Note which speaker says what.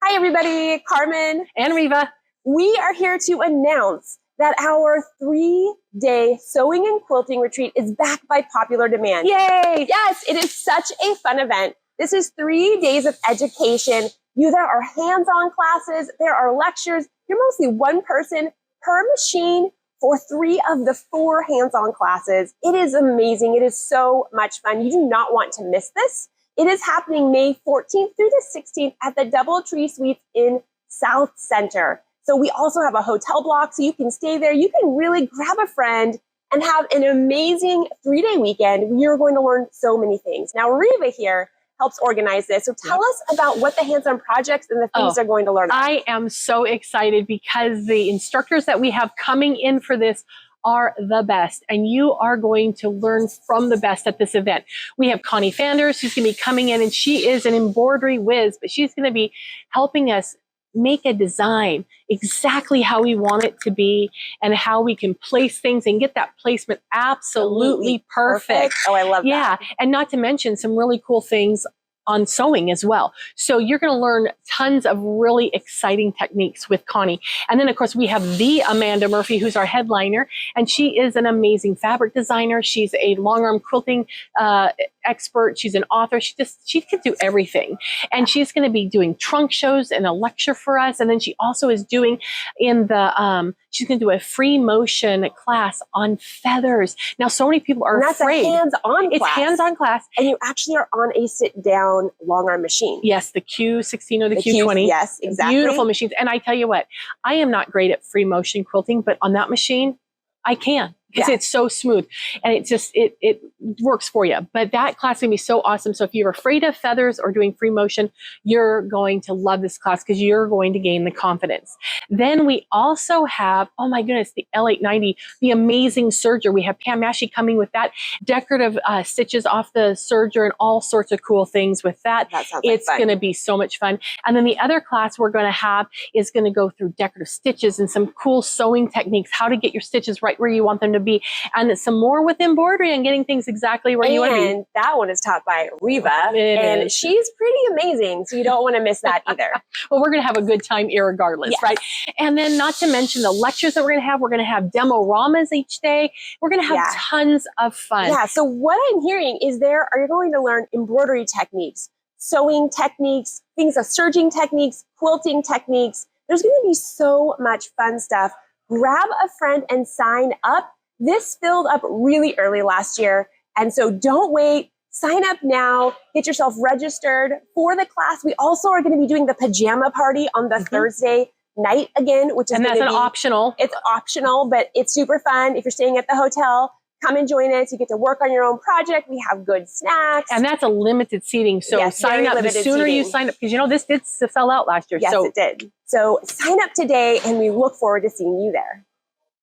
Speaker 1: Hi, everybody. Carmen
Speaker 2: and Riva.
Speaker 1: We are here to announce that our 3-day sewing and quilting retreat is back by popular demand.
Speaker 2: Yay!
Speaker 1: Yes, it is such a fun event. This is 3 days of education. There are hands-on classes, there are lectures. You're mostly one person per machine for 3 of the 4 hands-on classes. It is amazing. It is so much fun. You do not want to miss this. It is happening May 14th through the 16th at the DoubleTree Suites in South Center. So we also have a hotel block, so you can stay there. You can really grab a friend and have an amazing 3-day weekend. You're going to learn so many things. Now, Riva here helps organize this. So tell us about what the hands-on projects and the things they're going to learn.
Speaker 2: I am so excited because the instructors that we have coming in for this are the best, and you are going to learn from the best at this event. We have Connie Fanders, who's going to be coming in, and she is an embroidery whiz, but she's going to be helping us make a design exactly how we want it to be and how we can place things and get that placement absolutely perfect.
Speaker 1: Oh, I love that.
Speaker 2: Yeah, and not to mention some really cool things on sewing as well. So you're going to learn tons of really exciting techniques with Connie. And then of course we have the Amanda Murphy, who's our headliner, and she is an amazing fabric designer. She's a long arm quilting expert. She's an author. She can do everything. And she's going to be doing trunk shows and a lecture for us. And then she also is doing she's going to do a free motion class on feathers. Now, so many people are afraid.
Speaker 1: That's a hands-on class.
Speaker 2: It's hands-on class.
Speaker 1: And you actually are on a sit-down long arm machine.
Speaker 2: Yes, the Q16 or the Q20.
Speaker 1: Yes, exactly.
Speaker 2: Beautiful machines. And I tell you what, I am not great at free motion quilting, but on that machine, I can. Because it's so smooth and it works for you. But that class is going to be so awesome. So if you're afraid of feathers or doing free motion, you're going to love this class because you're going to gain the confidence. Then we also have, oh my goodness, the L890, the amazing serger. We have Pam Mashi coming with that, decorative stitches off the serger and all sorts of cool things with that.
Speaker 1: That sounds
Speaker 2: it's
Speaker 1: like
Speaker 2: going to be so much fun. And then the other class we're going to have is going to go through decorative stitches and some cool sewing techniques, how to get your stitches right where you want them to be, and some more with embroidery and getting things exactly where you want to be.
Speaker 1: And that one is taught by Riva, and she's pretty amazing, so you don't want to miss that either.
Speaker 2: Well, we're going to have a good time irregardless, right? And then not to mention the lectures that we're going to have demo-ramas each day. We're going to have tons of fun.
Speaker 1: Yeah, so what I'm hearing is you're going to learn embroidery techniques, sewing techniques, serging techniques, quilting techniques. There's going to be so much fun stuff. Grab a friend and sign up. This filled up really early last year, and so don't wait. Sign up now. Get yourself registered for the class. We also are going to be doing the pajama party on the Thursday night again, which is
Speaker 2: optional.
Speaker 1: It's optional, but it's super fun. If you're staying at the hotel, come and join us. You get to work on your own project. We have good snacks.
Speaker 2: And that's a limited seating. So sign up. The sooner you sign up, because this did sell out last year.
Speaker 1: Yes, it did. So sign up today, and we look forward to seeing you there.